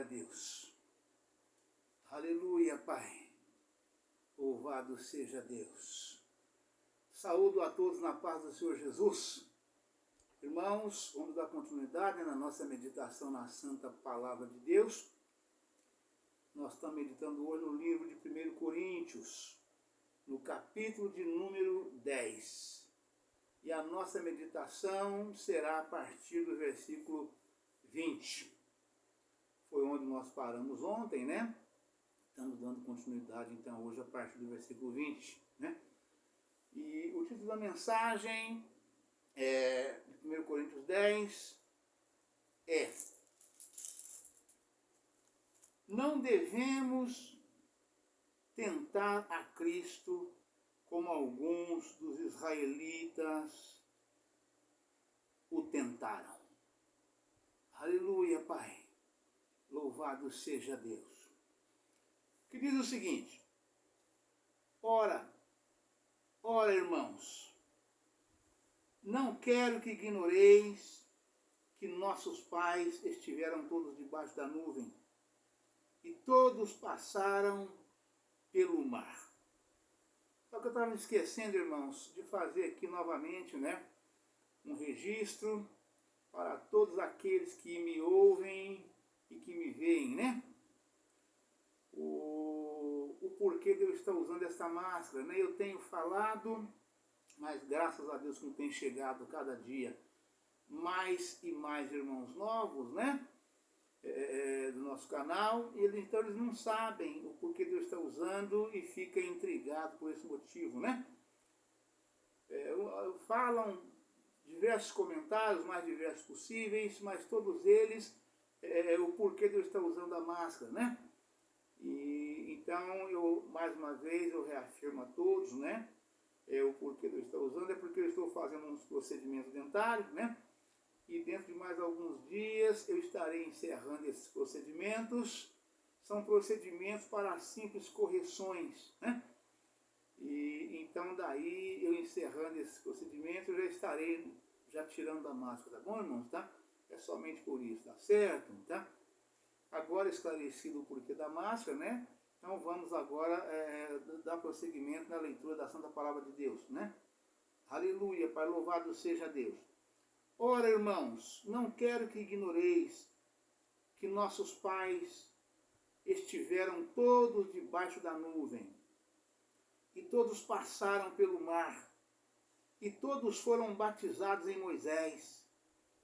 Deus. Aleluia, Pai. Louvado seja Deus. Saúdo a todos na paz do Senhor Jesus. Irmãos, vamos dar continuidade na nossa meditação na Santa Palavra de Deus. Nós estamos meditando hoje no livro de 1 Coríntios, no capítulo de número 10. E a nossa meditação será a partir do versículo 20. Foi onde nós paramos ontem, né? Estamos dando continuidade, então, hoje a partir do versículo 20, né? E o título da mensagem de 1 Coríntios 10 é: não devemos tentar a Cristo como alguns dos israelitas o tentaram. Aleluia, Pai. Louvado seja Deus. Que diz o seguinte: Ora, irmãos, não quero que ignoreis que nossos pais estiveram todos debaixo da nuvem e todos passaram pelo mar. Só que eu estava esquecendo, irmãos, de fazer aqui novamente, né, um registro para todos aqueles que me ouvem e que me veem, né? O porquê de eu estar usando essa máscara, né? Eu tenho falado, mas graças a Deus que não tem chegado cada dia mais e mais irmãos novos, né? Do nosso canal, e então eles não sabem o porquê de eu estar usando e ficam intrigados por esse motivo, né? Falam diversos comentários, mais diversos possíveis, mas todos eles o porquê de eu estar usando a máscara, né? E então eu, mais uma vez, eu reafirmo a todos, né? O porquê de eu estar usando é porque eu estou fazendo uns procedimentos dentários, né? E dentro de mais alguns dias eu estarei encerrando esses procedimentos. São procedimentos para simples correções, né? E então daí eu encerrando esses procedimentos, eu já estarei tirando a máscara, tá bom, irmãos? Tá? É somente por isso, tá certo? Tá? Agora esclarecido o porquê da máscara, né? Então vamos agora dar prosseguimento na leitura da Santa Palavra de Deus, né? Aleluia, Pai, louvado seja Deus. Ora, irmãos, não quero que ignoreis que nossos pais estiveram todos debaixo da nuvem, e todos passaram pelo mar, e todos foram batizados em Moisés,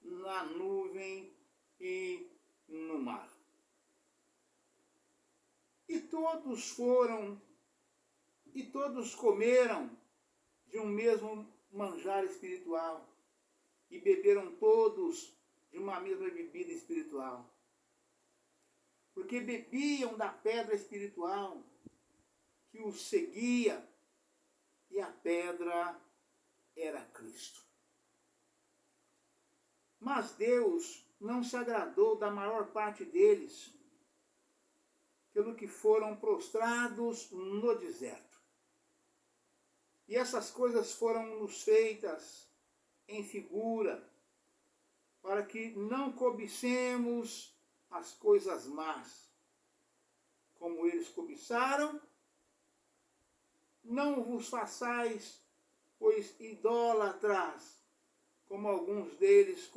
na nuvem e no mar. E todos comeram de um mesmo manjar espiritual, e beberam todos de uma mesma bebida espiritual. Porque bebiam da pedra espiritual que os seguia, e a pedra era Cristo. Mas Deus não se agradou da maior parte deles, pelo que foram prostrados no deserto. E essas coisas foram-nos feitas em figura, para que não cobicemos as coisas más, como eles cobiçaram. Não vos façais, pois, idólatras, como alguns deles,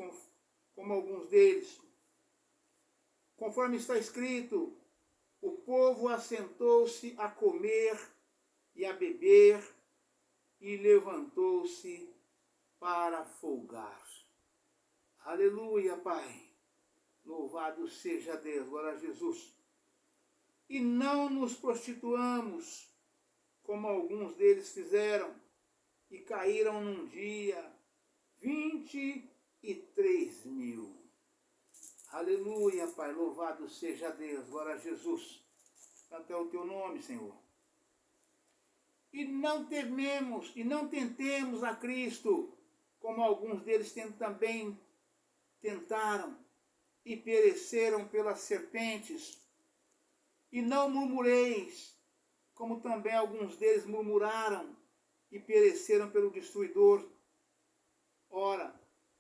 conforme está escrito: o povo assentou-se a comer e a beber, e levantou-se para folgar. Aleluia, Pai. Louvado seja Deus, glória a Jesus. E não nos prostituamos, como alguns deles fizeram, e caíram num dia 23.000. Aleluia, Pai, louvado seja Deus, glória a Jesus. Até o teu nome, Senhor. E não tentemos a Cristo, como alguns deles também tentaram e pereceram pelas serpentes. E não murmureis, como também alguns deles murmuraram e pereceram pelo destruidor. Ora,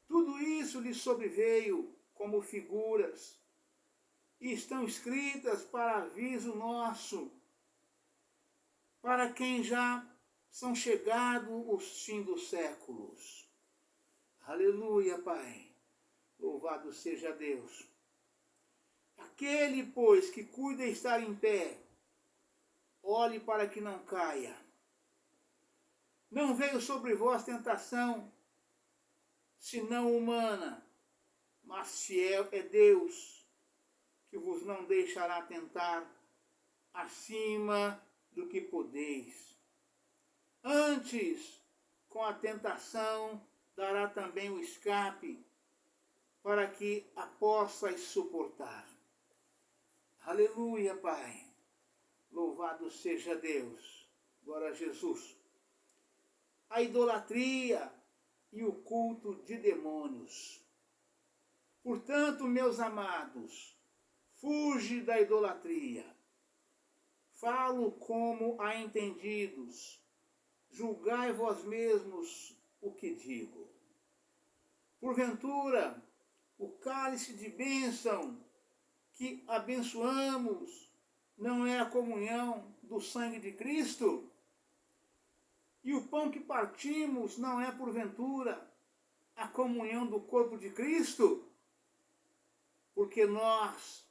tudo isso lhes sobreveio como figuras, e estão escritas para aviso nosso, para quem já são chegados os fins dos séculos. Aleluia, Pai. Louvado seja Deus. Aquele, pois, que cuida estar em pé, olhe para que não caia. Não veio sobre vós tentação, senão humana, mas fiel é Deus, que vos não deixará tentar acima do que podeis. Antes, com a tentação, dará também o escape, para que a possais suportar. Aleluia, Pai. Louvado seja Deus. Glória a Jesus. A idolatria e o culto de demônios. Portanto, meus amados, fuge da idolatria. Falo como a entendidos. Julgai vós mesmos o que digo. Porventura, o cálice de bênção que abençoamos não é a comunhão do sangue de Cristo? E o pão que partimos não é, porventura, a comunhão do corpo de Cristo? Porque nós,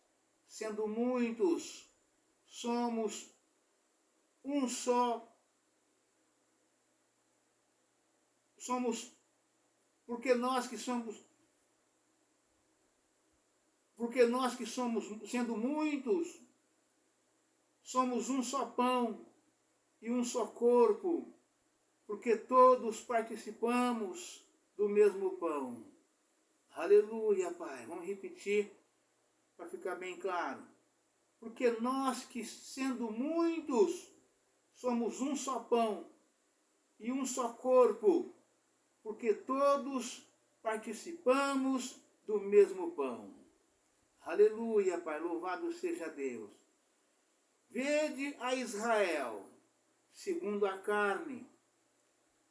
sendo muitos, somos um só. Porque nós que somos, sendo muitos, somos um só pão e um só corpo, porque todos participamos do mesmo pão. Aleluia, Pai. Vamos repetir para ficar bem claro. Porque nós que, sendo muitos, somos um só pão e um só corpo, porque todos participamos do mesmo pão. Aleluia, Pai. Louvado seja Deus. Vede a Israel, segundo a carne,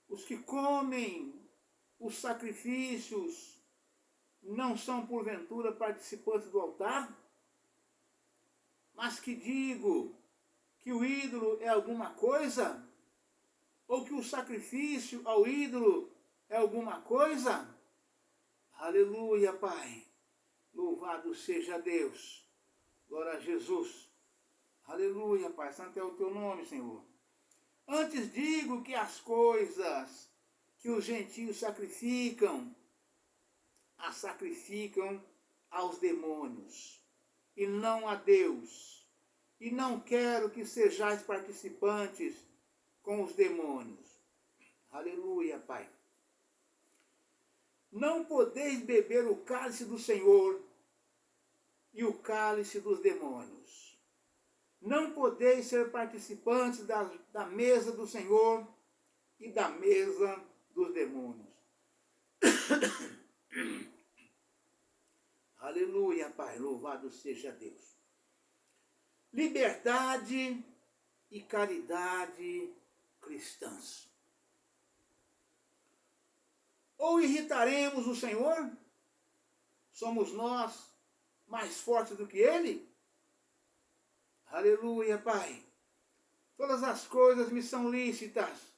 os que comem os sacrifícios não são porventura participantes do altar? Mas que digo que o ídolo é alguma coisa? Ou que o sacrifício ao ídolo é alguma coisa? Aleluia, Pai. Louvado seja Deus. Glória a Jesus. Aleluia, Pai. Santo é o teu nome, Senhor. Antes digo que as coisas que os gentios sacrificam, as sacrificam aos demônios, e não a Deus. E não quero que sejais participantes com os demônios. Aleluia, Pai. Não podeis beber o cálice do Senhor e o cálice dos demônios. Não podeis ser participantes da mesa do Senhor e da mesa dos demônios. Aleluia, Pai, louvado seja Deus. Liberdade e caridade cristãs. Ou irritaremos o Senhor? Somos nós mais fortes do que Ele? Aleluia, Pai. Todas as coisas me são lícitas,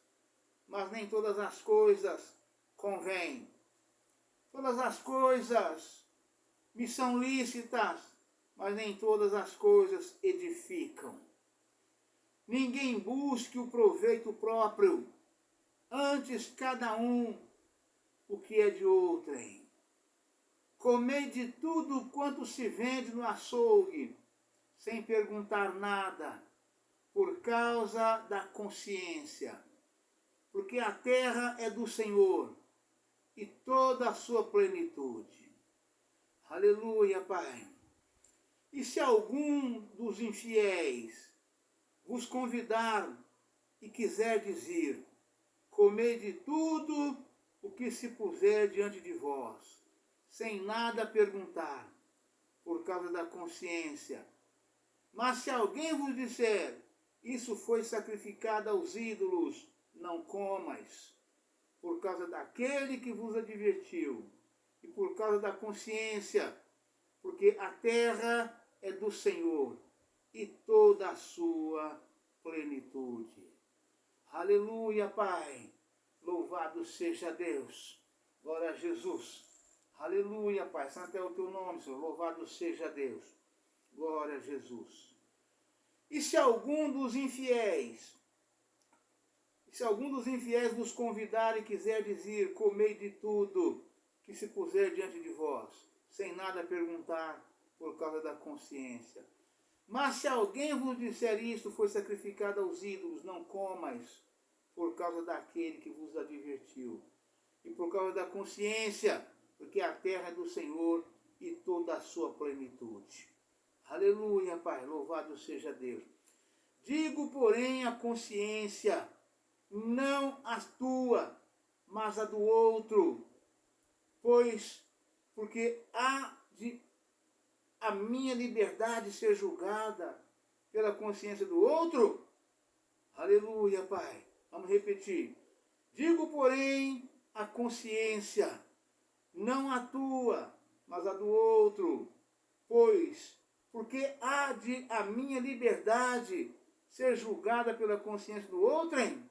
mas nem todas as coisas convêm. Todas as coisas me são lícitas, mas nem todas as coisas edificam. Ninguém busque o proveito próprio, antes cada um o que é de outrem. Comei de tudo quanto se vende no açougue, sem perguntar nada, por causa da consciência. Porque a terra é do Senhor, e toda a sua plenitude. Aleluia, Pai. E se algum dos infiéis vos convidar e quiserdes ir, comei de tudo o que se puser diante de vós, sem nada perguntar, por causa da consciência. Mas se alguém vos disser, isso foi sacrificado aos ídolos, não comais, por causa daquele que vos advertiu, e por causa da consciência, porque a terra é do Senhor e toda a sua plenitude. Aleluia, Pai. Louvado seja Deus. Glória a Jesus. Aleluia, Pai. Santo é o teu nome, Senhor. Louvado seja Deus. Glória a Jesus. E se algum dos infiéis vos convidar e quiser dizer, comei de tudo que se puser diante de vós, sem nada perguntar por causa da consciência. Mas se alguém vos disser isto, foi sacrificado aos ídolos, não comais, por causa daquele que vos advertiu. E por causa da consciência, porque a terra é do Senhor e toda a sua plenitude. Aleluia, Pai, louvado seja Deus. Digo, porém, a consciência, não a tua, mas a do outro, porque há de a minha liberdade ser julgada pela consciência do outro? Aleluia, Pai. Vamos repetir. Digo, porém, a consciência, não a tua, mas a do outro, porque há de a minha liberdade ser julgada pela consciência do outro, hein?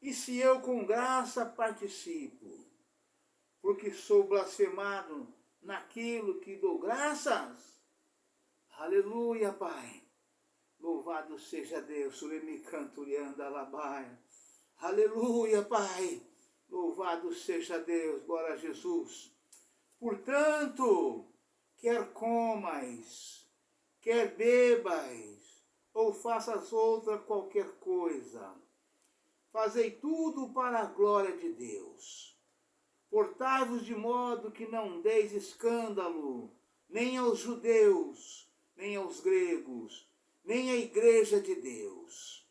E se eu com graça participo, porque sou blasfemado naquilo que dou graças? Aleluia, Pai. Louvado seja Deus. Aleluia, Pai. Louvado seja Deus. Glória a Jesus. Portanto, quer comais, quer bebais, ou faças outra qualquer coisa, fazei tudo para a glória de Deus. Portai-vos de modo que não deis escândalo, nem aos judeus, nem aos gregos, nem à igreja de Deus.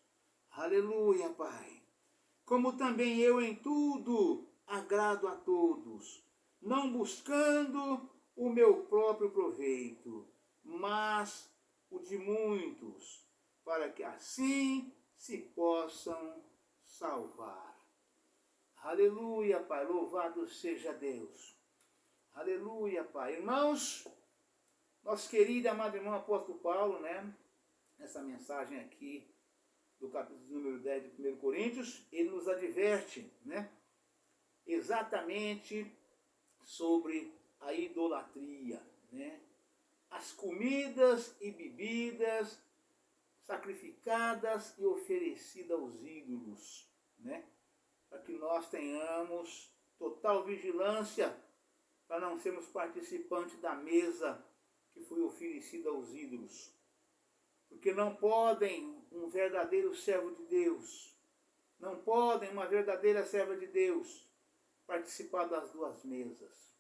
Aleluia, Pai. Como também eu em tudo agrado a todos, não buscando o meu próprio proveito, mas o de muitos, para que assim se possam salvar. Aleluia, Pai, louvado seja Deus. Aleluia, Pai. Irmãos, nosso querido e amado irmão apóstolo Paulo, nessa mensagem aqui do capítulo número 10 de 1 Coríntios, ele nos adverte, exatamente sobre a idolatria, as comidas e bebidas sacrificadas e oferecidas aos ídolos, para que nós tenhamos total vigilância para não sermos participantes da mesa que foi oferecida aos ídolos. Porque não podem um verdadeiro servo de Deus, não podem uma verdadeira serva de Deus participar das duas mesas.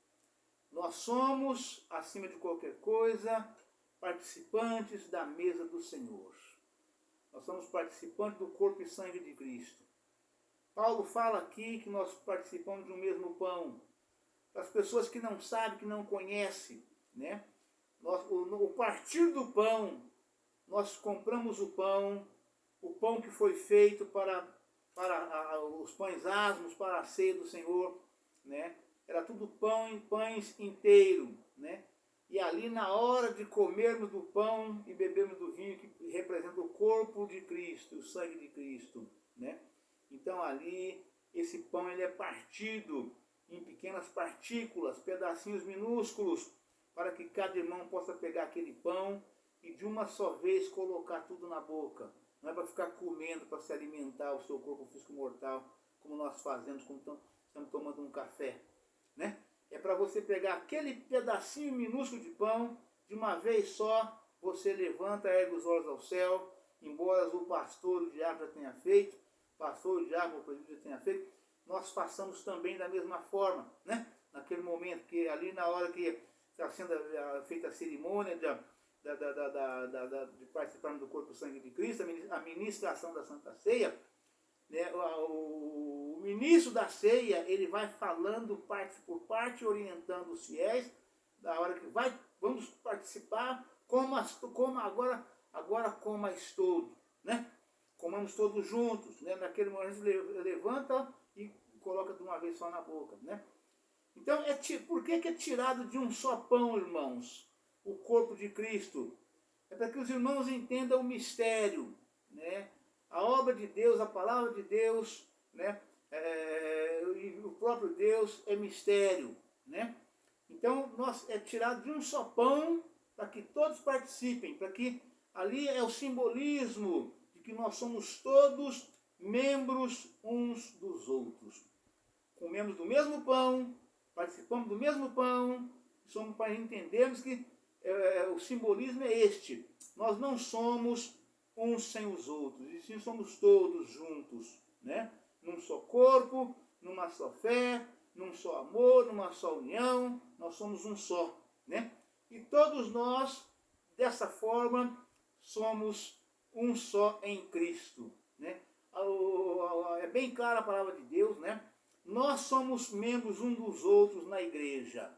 Nós somos, acima de qualquer coisa, participantes da mesa do Senhor. Nós somos participantes do corpo e sangue de Cristo. Paulo fala aqui que nós participamos de um mesmo pão. Para as pessoas que não sabem, que não conhecem, o partir do pão, nós compramos o pão que foi feito para os pães asmos, para a ceia do Senhor, Era tudo pães inteiro, E ali na hora de comermos do pão e bebermos do vinho, que representa o corpo de Cristo, o sangue de Cristo, Então ali, esse pão ele é partido em pequenas partículas, pedacinhos minúsculos, para que cada irmão possa pegar aquele pão e de uma só vez colocar tudo na boca. Não é para ficar comendo, para se alimentar o seu corpo físico mortal, como nós fazemos quando estamos tomando um café, É para você pegar aquele pedacinho minúsculo de pão, de uma vez só, você levanta, ergue os olhos ao céu, embora o pastor, o diabo já tenha feito, o diabo, o presbítero já tenha feito, nós façamos também da mesma forma, Naquele momento, que ali na hora que está sendo feita a cerimônia de participarmos do corpo e sangue de Cristo, a ministração da Santa Ceia, o ministro da ceia, ele vai falando parte por parte, orientando os fiéis, da hora que vamos participar, como agora comais todos, Comamos todos juntos, Naquele momento levanta e coloca de uma vez só na boca, Então, por que é tirado de um só pão, irmãos, o corpo de Cristo? É para que os irmãos entendam o mistério, né? A obra de Deus, a palavra de Deus, né? E o próprio Deus é mistério, né? Então, é tirado de um só pão para que todos participem, para que ali é o simbolismo de que nós somos todos membros uns dos outros. Comemos do mesmo pão, participamos do mesmo pão, somos para entendermos que o simbolismo é este. Nós não somos uns sem os outros, e sim somos todos juntos, né? Num só corpo, numa só fé, num só amor, numa só união, nós somos um só, né? E todos nós, dessa forma, somos um só em Cristo, né? É bem clara a palavra de Deus, né? Nós somos membros uns dos outros na igreja.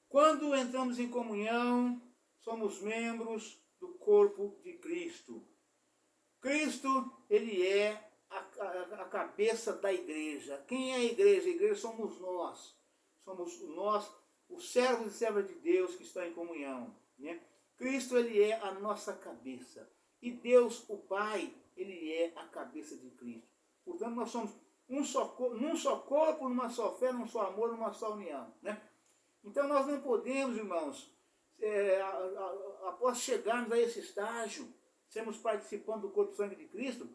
Quando entramos em comunhão, somos membros do corpo de Cristo. Cristo, ele é a cabeça da igreja. Quem é a igreja? A igreja somos nós. Somos nós, os servos e servas de Deus que estão em comunhão, né? Cristo, ele é a nossa cabeça. E Deus, o Pai, ele é a cabeça de Cristo. Portanto, nós somos num só corpo, numa só fé, num só amor, numa só união, né? Então nós não podemos, irmãos, após chegarmos a esse estágio, sermos participantes do corpo e sangue de Cristo,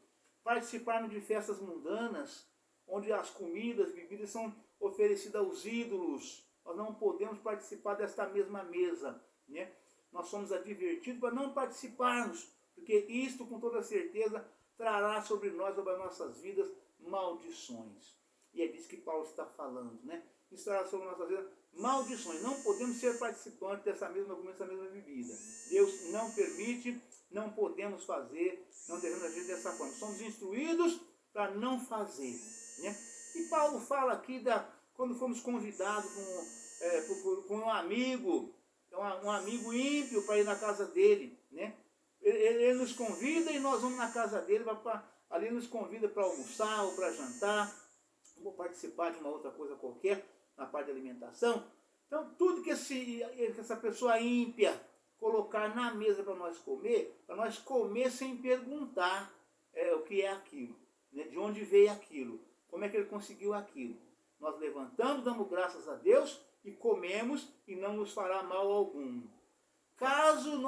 participarmos de festas mundanas, onde as comidas, bebidas são oferecidas aos ídolos. Nós não podemos participar desta mesma mesa, né? Nós somos advertidos para não participarmos, porque isto, com toda certeza, trará sobre nós, sobre as nossas vidas, maldições. E é disso que Paulo está falando, né? Isso trará sobre nossas vidas maldições. Não podemos ser participantes dessa mesma comida, dessa mesma bebida. Deus não permite, não podemos fazer, não devemos agir dessa forma. Somos instruídos para não fazer, né? E Paulo fala aqui quando fomos convidados por um amigo, um amigo ímpio, para ir na casa dele, né? Ele nos convida e nós vamos na casa dele, ali nos convida para almoçar ou para jantar, ou participar de uma outra coisa qualquer, na parte de alimentação. Então, tudo que essa pessoa ímpia colocar na mesa para nós comer sem perguntar o que é aquilo, né? De onde veio aquilo, como é que ele conseguiu aquilo. Nós levantamos, damos graças a Deus e comemos e não nos fará mal algum. Caso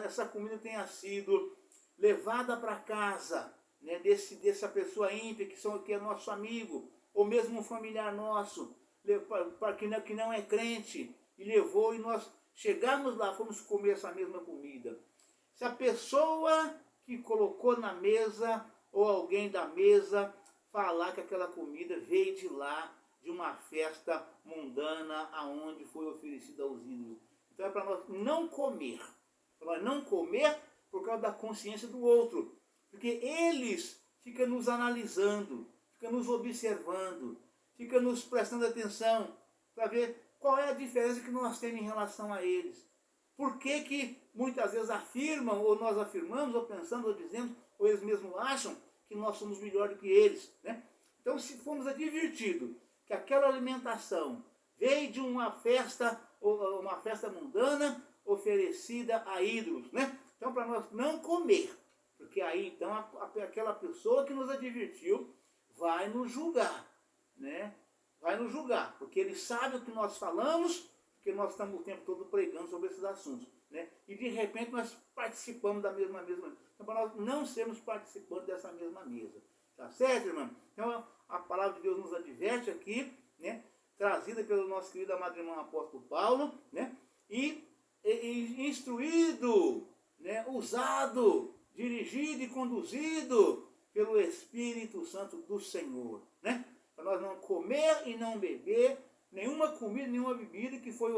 essa comida tenha sido levada para casa, né, dessa pessoa ímpia que é nosso amigo, ou mesmo um familiar nosso, que não é crente, e levou e nós chegamos lá, fomos comer essa mesma comida. Se a pessoa que colocou na mesa, ou alguém da mesa, falar que aquela comida veio de lá, de uma festa mundana, aonde foi oferecida aos ídolos. Então é para nós não comer. Para nós não comer por causa da consciência do outro. Porque eles ficam nos analisando, ficam nos observando, ficam nos prestando atenção para ver qual é a diferença que nós temos em relação a eles. Por que muitas vezes afirmam, ou nós afirmamos, ou pensamos, ou dizemos, ou eles mesmos acham que nós somos melhor do que eles, né? Então, se fomos advertidos que aquela alimentação veio de uma festa mundana oferecida a ídolos, né? Então, para nós não comer, porque aí então aquela pessoa que nos advertiu vai nos julgar, né? Vai nos julgar, porque ele sabe o que nós falamos, porque nós estamos o tempo todo pregando sobre esses assuntos, né? E de repente nós participamos da mesma mesa. Então, para nós não sermos participantes dessa mesma mesa. Tá certo, irmão? Então, a palavra de Deus nos adverte aqui, né? Trazida pelo nosso querido amado irmão apóstolo Paulo, né? E instruído, né? Usado, dirigido e conduzido pelo Espírito Santo do Senhor, né? Para nós não comer e não beber nenhuma comida, nenhuma bebida que foi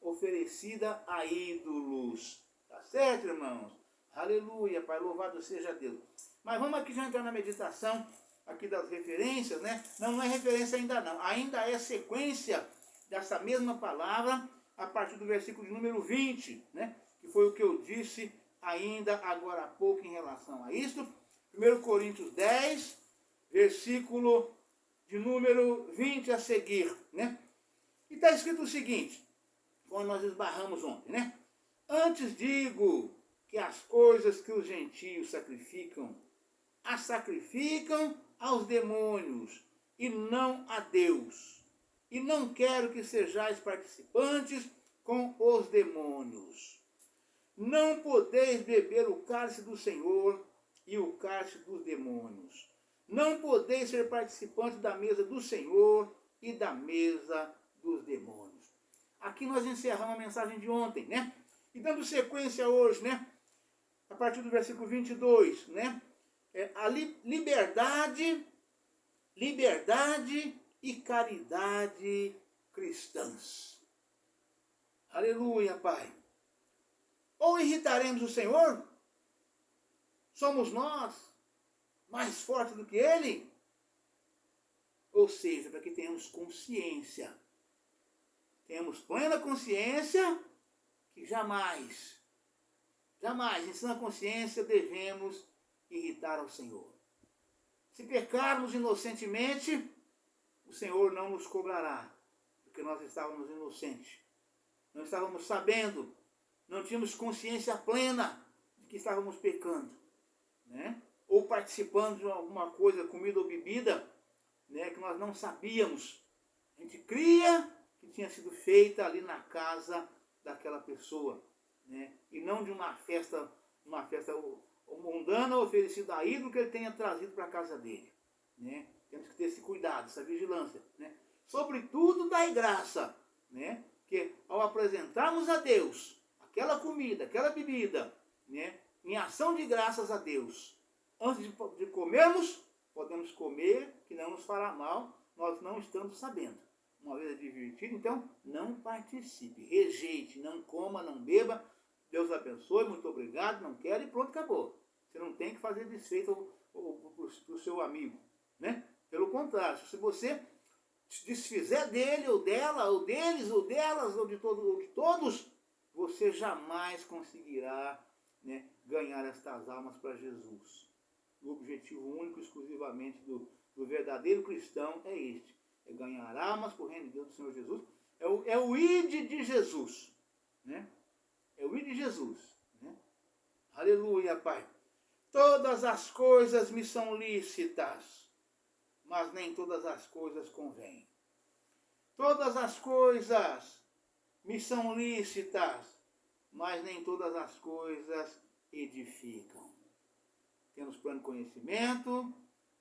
oferecida a ídolos. Tá certo, irmãos? Aleluia, Pai, louvado seja Deus. Mas vamos aqui já entrar na meditação aqui das referências, né? Não é referência ainda não. Ainda é sequência dessa mesma palavra a partir do versículo de número 20, né? Que foi o que eu disse ainda agora há pouco em relação a isto. 1 Coríntios 10, versículo de número 20 a seguir, né? E está escrito o seguinte, quando nós esbarramos ontem, né? Antes digo que as coisas que os gentios sacrificam, as sacrificam aos demônios e não a Deus. E não quero que sejais participantes com os demônios. Não podeis beber o cálice do Senhor e o cálice dos demônios. Não podeis ser participantes da mesa do Senhor e da mesa dos demônios. Aqui nós encerramos a mensagem de ontem, né? E dando sequência hoje, né? A partir do versículo 22, né? A liberdade e caridade cristãs. Aleluia, Pai. Ou irritaremos o Senhor? Somos nós mais fortes do que Ele? Ou seja, para que tenhamos consciência. Temos plena consciência que jamais, em sã consciência, devemos irritar ao Senhor. Se pecarmos inocentemente, o Senhor não nos cobrará, porque nós estávamos inocentes. Não estávamos sabendo, não tínhamos consciência plena de que estávamos pecando, né? Ou participando de alguma coisa, comida ou bebida, né, que nós não sabíamos. A gente cria que tinha sido feita ali na casa daquela pessoa, né? E não de uma festa mundana oferecida a ídolo que ele tenha trazido para a casa dele, né? Temos que ter esse cuidado, essa vigilância, né? Sobretudo dai graça, né? Que ao apresentarmos a Deus aquela comida, aquela bebida, né, em ação de graças a Deus, antes de comermos, podemos comer, que não nos fará mal, nós não estamos sabendo. Uma vez advertido, então não participe, rejeite, não coma, não beba. Deus abençoe, muito obrigado, não quero e pronto, acabou. Você não tem que fazer desfeita para o seu amigo, né? Pelo contrário, se você se desfizer dele, ou dela, ou deles, ou delas, ou de todos, você jamais conseguirá, né, ganhar estas almas para Jesus. O objetivo único, exclusivamente do verdadeiro cristão é este. É ganhar almas para o reino de Deus do Senhor Jesus. É o ide de Jesus, né? É o ide de Jesus, né? Aleluia, Pai. Todas as coisas me são lícitas, mas nem todas as coisas convêm. Todas as coisas me são lícitas, mas nem todas as coisas edificam. Temos pleno conhecimento,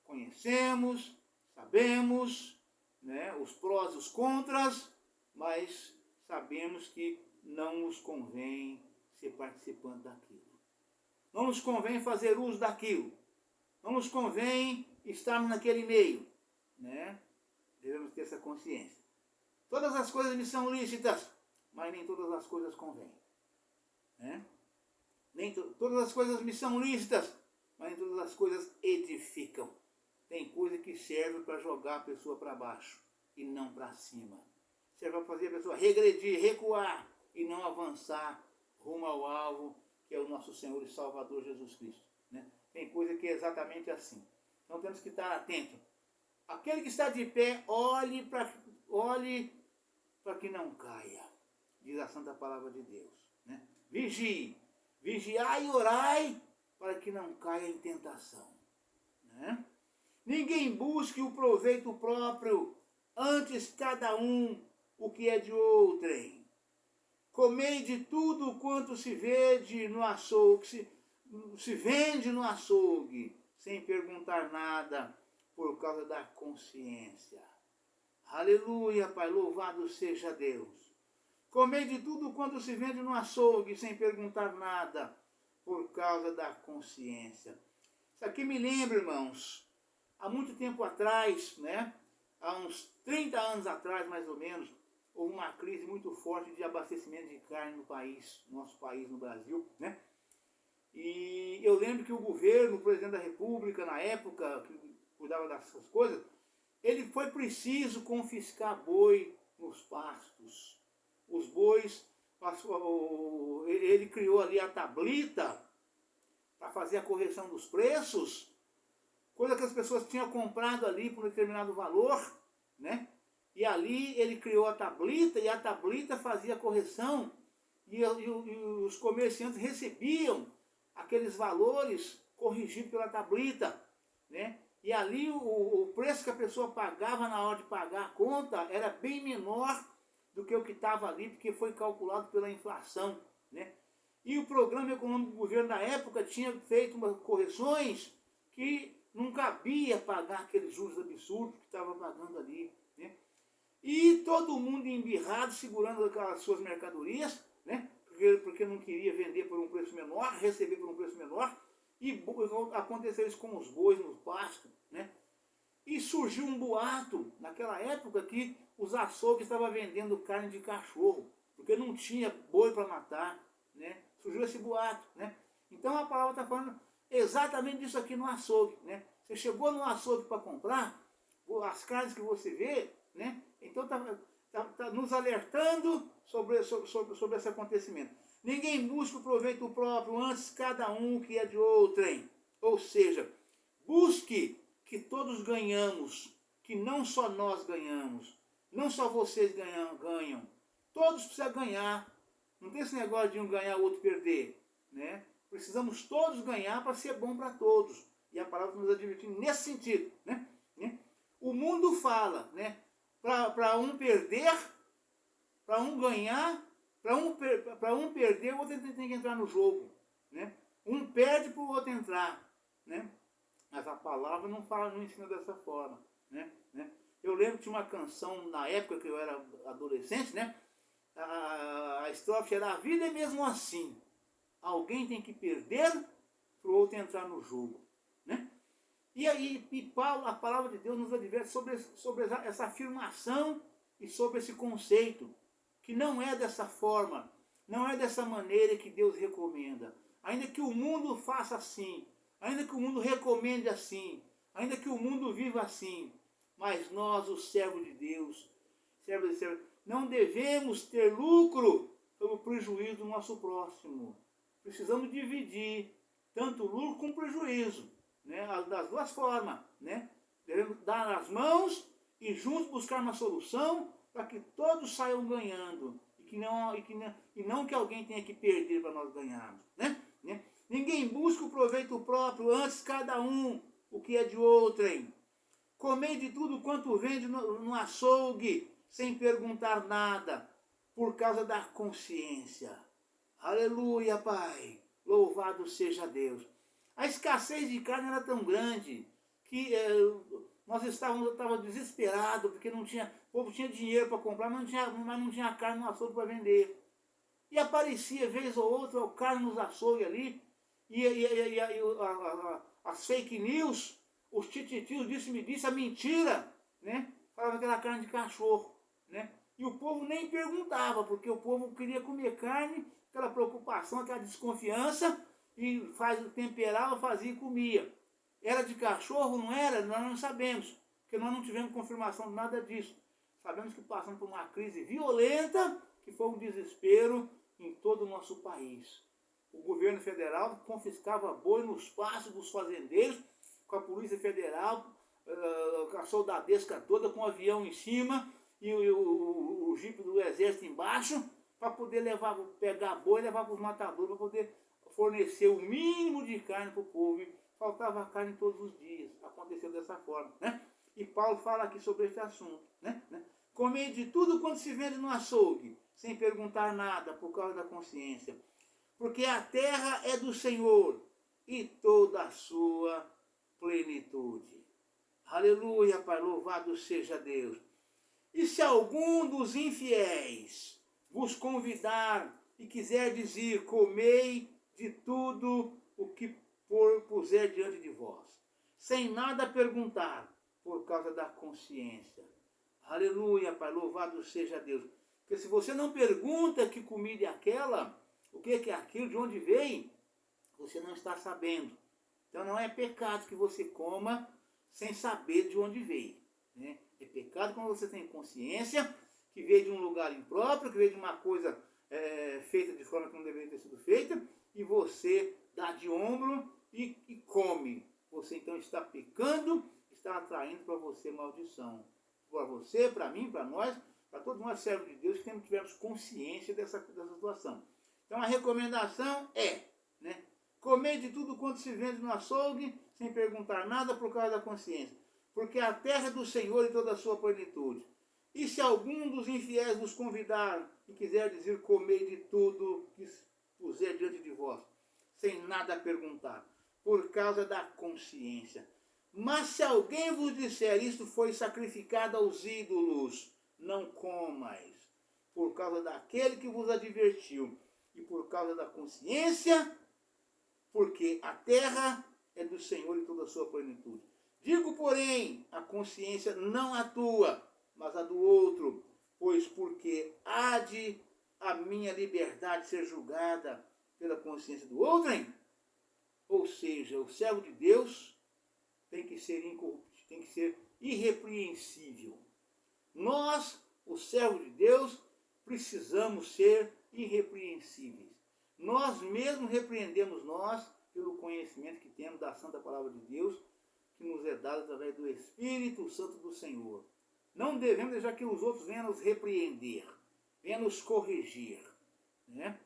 conhecemos, sabemos, né, os prós e os contras, mas sabemos que não nos convém ser participante daquilo. Não nos convém fazer uso daquilo. Não nos convém estarmos naquele meio, né? Devemos ter essa consciência. Todas as coisas me são lícitas, mas nem todas as coisas convêm, né? Todas as coisas me são lícitas, mas nem todas as coisas edificam. Tem coisa que serve para jogar a pessoa para baixo e não para cima. Serve para fazer a pessoa regredir, recuar e não avançar rumo ao alvo, que é o nosso Senhor e Salvador Jesus Cristo, né? Tem coisa que é exatamente assim. Então temos que estar atentos. Aquele que está de pé, olhe para que não caia, diz a santa palavra de Deus, né? Vigie, vigiai e orai para que não caia em tentação, né? Ninguém busque o proveito próprio, antes cada um o que é de outrem. Comei de tudo quanto se vende no açougue, se vende no açougue, sem perguntar nada, por causa da consciência. Aleluia, Pai, louvado seja Deus. Comei de tudo quanto se vende no açougue, sem perguntar nada, por causa da consciência. Isso aqui me lembra, irmãos, há muito tempo atrás, né? Há uns 30 anos atrás, mais ou menos, houve uma crise muito forte de abastecimento de carne no país, nosso país, no Brasil, né? E eu lembro que o governo, o presidente da República, na época, que cuidava dessas coisas, ele foi preciso confiscar boi nos pastos. Os bois, ele criou ali a tablita para fazer a correção dos preços, coisa que as pessoas tinham comprado ali por um determinado valor, né? E ali ele criou a tablita, e a tablita fazia a correção e os comerciantes recebiam aqueles valores corrigidos pela tablita, né? E ali o preço que a pessoa pagava na hora de pagar a conta era bem menor do que o que estava ali, porque foi calculado pela inflação, né? E o programa econômico do governo da época tinha feito umas correções que não cabia pagar aqueles juros absurdos que estava pagando ali, né? E todo mundo embirrado, segurando aquelas suas mercadorias, né? Porque não queria vender por um preço menor, receber por um preço menor, e aconteceu isso com os bois no pasto, né? E surgiu um boato naquela época que os açougues estavam vendendo carne de cachorro, porque não tinha boi para matar, né? Surgiu esse boato, né? Então a palavra está falando exatamente disso aqui no açougue, né? Você chegou no açougue para comprar, as carnes que você vê, né? Então está nos alertando sobre esse acontecimento. Ninguém busca o proveito próprio, antes cada um o que é de outrem. Ou seja, busque que todos ganhamos, que não só nós ganhamos, não só vocês ganham, todos precisam ganhar. Não tem esse negócio de um ganhar, o outro perder, né? Precisamos todos ganhar para ser bom para todos. E a palavra nos advertindo nesse sentido, né? O mundo fala, né? Para um perder, para um ganhar, para um perder, o outro tem que entrar no jogo, né? Um perde para o outro entrar, né? Mas a palavra não fala, não ensina dessa forma, né? Eu lembro que tinha uma canção na época que eu era adolescente, né? A estrofe era: a vida é mesmo assim, alguém tem que perder para o outro entrar no jogo, né? E aí, Paulo, a palavra de Deus nos adverte sobre essa afirmação e sobre esse conceito, que não é dessa forma, não é dessa maneira que Deus recomenda. Ainda que o mundo faça assim, ainda que o mundo recomende assim, ainda que o mundo viva assim, mas nós, os servos de Deus, não devemos ter lucro pelo prejuízo do nosso próximo. Precisamos dividir tanto lucro como prejuízo, né? Das duas formas, né? Devemos dar as mãos e juntos buscar uma solução para que todos saiam ganhando e não que alguém tenha que perder para nós ganharmos, né? Ninguém busca o proveito próprio, antes cada um o que é de outrem. Comei de tudo quanto vende no açougue, sem perguntar nada, por causa da consciência. Aleluia, Pai. Louvado seja Deus. A escassez de carne era tão grande que nós estávamos desesperados, porque o povo tinha dinheiro para comprar, mas não tinha carne no açougue para vender. E aparecia, vez ou outra, o carne nos açougues ali, e as fake news, os tititios disse a mentira, né? Falava que era carne de cachorro, né? E o povo nem perguntava, porque o povo queria comer carne, aquela preocupação, aquela desconfiança, e temperava, fazia e comia. Era de cachorro, não era? Nós não sabemos, porque nós não tivemos confirmação de nada disso. Sabemos que passamos por uma crise violenta, que foi um desespero em todo o nosso país. O governo federal confiscava boi nos pastos dos fazendeiros, com a Polícia Federal, com a soldadesca toda, com o avião em cima e o jipe do exército embaixo, para poder pegar boi e levar para os matadores, para poder fornecer o mínimo de carne para o povo. Faltava carne todos os dias. Aconteceu dessa forma, né? E Paulo fala aqui sobre este assunto, né? Comei de tudo quanto se vende no açougue, sem perguntar nada, por causa da consciência. Porque a terra é do Senhor e toda a sua plenitude. Aleluia, Pai, louvado seja Deus. E se algum dos infiéis vos convidar e quiser dizer: comei de tudo o que puser diante de vós, sem nada perguntar, por causa da consciência. Aleluia, Pai, louvado seja Deus. Porque se você não pergunta que comida é aquela, o que é aquilo, de onde veio, você não está sabendo. Então não é pecado que você coma sem saber de onde veio, né? É pecado quando você tem consciência que veio de um lugar impróprio, que veio de uma coisa feita de forma que não deveria ter sido feita, e você dá de ombro e come. Você então está pecando, está atraindo para você maldição. Para você, para mim, para nós, para todos nós servos de Deus, que tivermos consciência dessa situação. Então a recomendação é, né, comer de tudo quanto se vende no açougue, sem perguntar nada por causa da consciência. Porque a terra é do Senhor e toda a sua plenitude. E se algum dos infiéis vos convidar e quiser dizer comer de tudo que puser diante de vós, sem nada perguntar, por causa da consciência. Mas se alguém vos disser, isto foi sacrificado aos ídolos, não comais, por causa daquele que vos advertiu, e por causa da consciência, porque a terra é do Senhor e toda a sua plenitude. Digo, porém, a consciência não a tua, mas a do outro, pois porque há de a minha liberdade ser julgada pela consciência do outro, hein? Ou seja, o servo de Deus tem que ser incorruptível, tem que ser irrepreensível. Nós, o servo de Deus, precisamos ser irrepreensíveis. Nós mesmos repreendemos nós pelo conhecimento que temos da Santa Palavra de Deus, que nos é dado através do Espírito Santo do Senhor. Não devemos deixar que os outros venham nos repreender, venham nos corrigir. Né?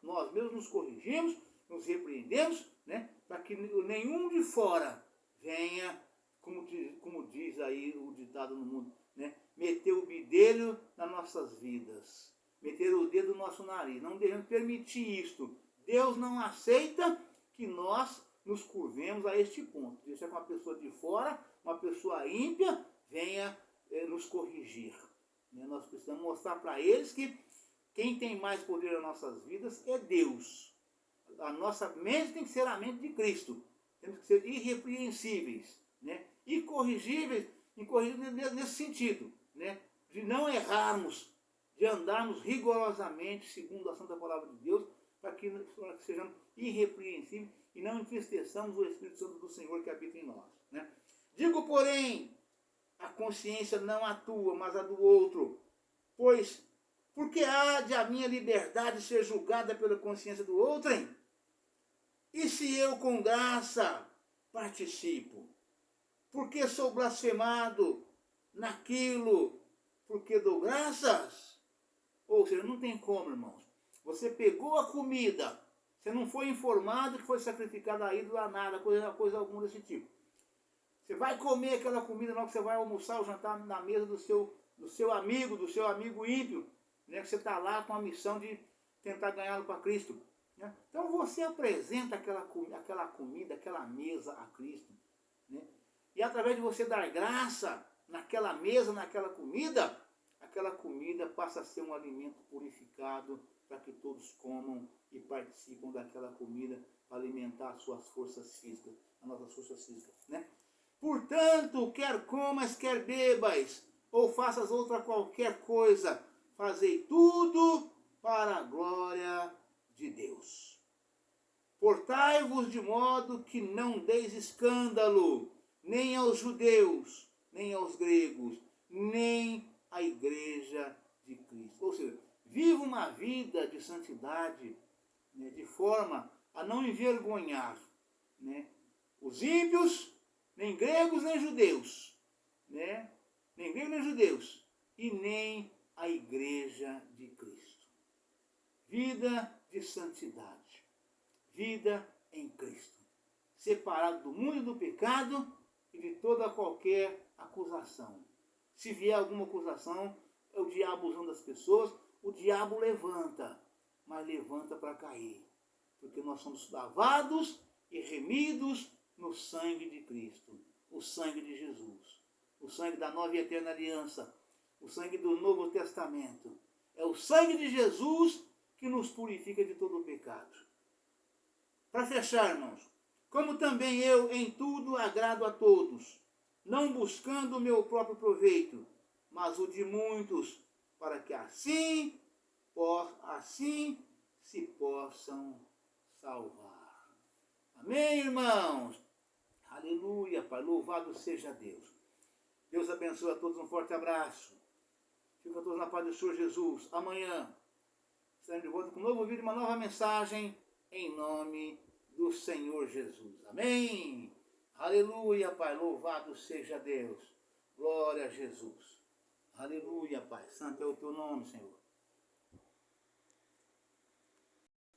Nós mesmos nos corrigimos, nos repreendemos, né? Para que nenhum de fora venha, como diz aí o ditado no mundo, né? Meter o bedelho nas nossas vidas, meter o dedo no nosso nariz. Não devemos permitir isto. Deus não aceita que nós nos curvemos a este ponto. Deixar que uma pessoa de fora, uma pessoa ímpia, venha nos corrigir. Né? Nós precisamos mostrar para eles que quem tem mais poder nas nossas vidas é Deus. A nossa mente tem que ser a mente de Cristo. Temos que ser irrepreensíveis, né? E corrigíveis nesse sentido, né? De não errarmos, de andarmos rigorosamente segundo a Santa Palavra de Deus, para que sejamos irrepreensíveis e não entristeçamos o Espírito Santo do Senhor que habita em nós. Né? Digo, porém, a consciência não a tua, mas a do outro, pois porque há de a minha liberdade ser julgada pela consciência do outro, hein? E se eu com graça participo? Porque sou blasfemado naquilo porque dou graças? Ou seja, não tem como, irmãos. Você pegou a comida, você não foi informado que foi sacrificada a ídolo a nada, coisa alguma desse tipo. Você vai comer aquela comida na hora que você vai almoçar ou jantar na mesa do seu amigo ímpio, né, que você está lá com a missão de tentar ganhá-lo para Cristo. Né? Então você apresenta aquela comida, aquela mesa a Cristo. Né? E através de você dar graça naquela mesa, naquela comida, aquela comida passa a ser um alimento purificado para que todos comam e participam daquela comida para alimentar as suas forças físicas, as nossas forças físicas. Né? Portanto, quer comas, quer bebas, ou faças outra qualquer coisa, fazei tudo para a glória de Deus. Portai-vos de modo que não deis escândalo, nem aos judeus, nem aos gregos, nem à igreja de Cristo. Ou seja, viva uma vida de santidade, né, de forma a não envergonhar, né, os ímpios, nem gregos, nem judeus, né, nem gregos, nem judeus, e nem a igreja de Cristo. Vida de santidade, vida em Cristo, separado do mundo e do pecado e de toda qualquer acusação. Se vier alguma acusação, é o diabo usando as pessoas, o diabo levanta, mas levanta para cair, porque nós somos lavados e remidos no sangue de Cristo, o sangue de Jesus, o sangue da nova e eterna aliança, o sangue do Novo Testamento. É o sangue de Jesus que nos purifica de todo o pecado. Para fechar, irmãos, como também eu em tudo agrado a todos, não buscando o meu próprio proveito, mas o de muitos, para que assim se possam salvar. Amém, irmãos? Aleluia, Pai, louvado seja Deus. Deus abençoe a todos, um forte abraço. Fica a todos na paz do Senhor Jesus. Amanhã estaremos de volta com um novo vídeo, uma nova mensagem, em nome do Senhor Jesus. Amém? Aleluia, Pai, louvado seja Deus. Glória a Jesus. Aleluia, Pai, santo é o teu nome, Senhor.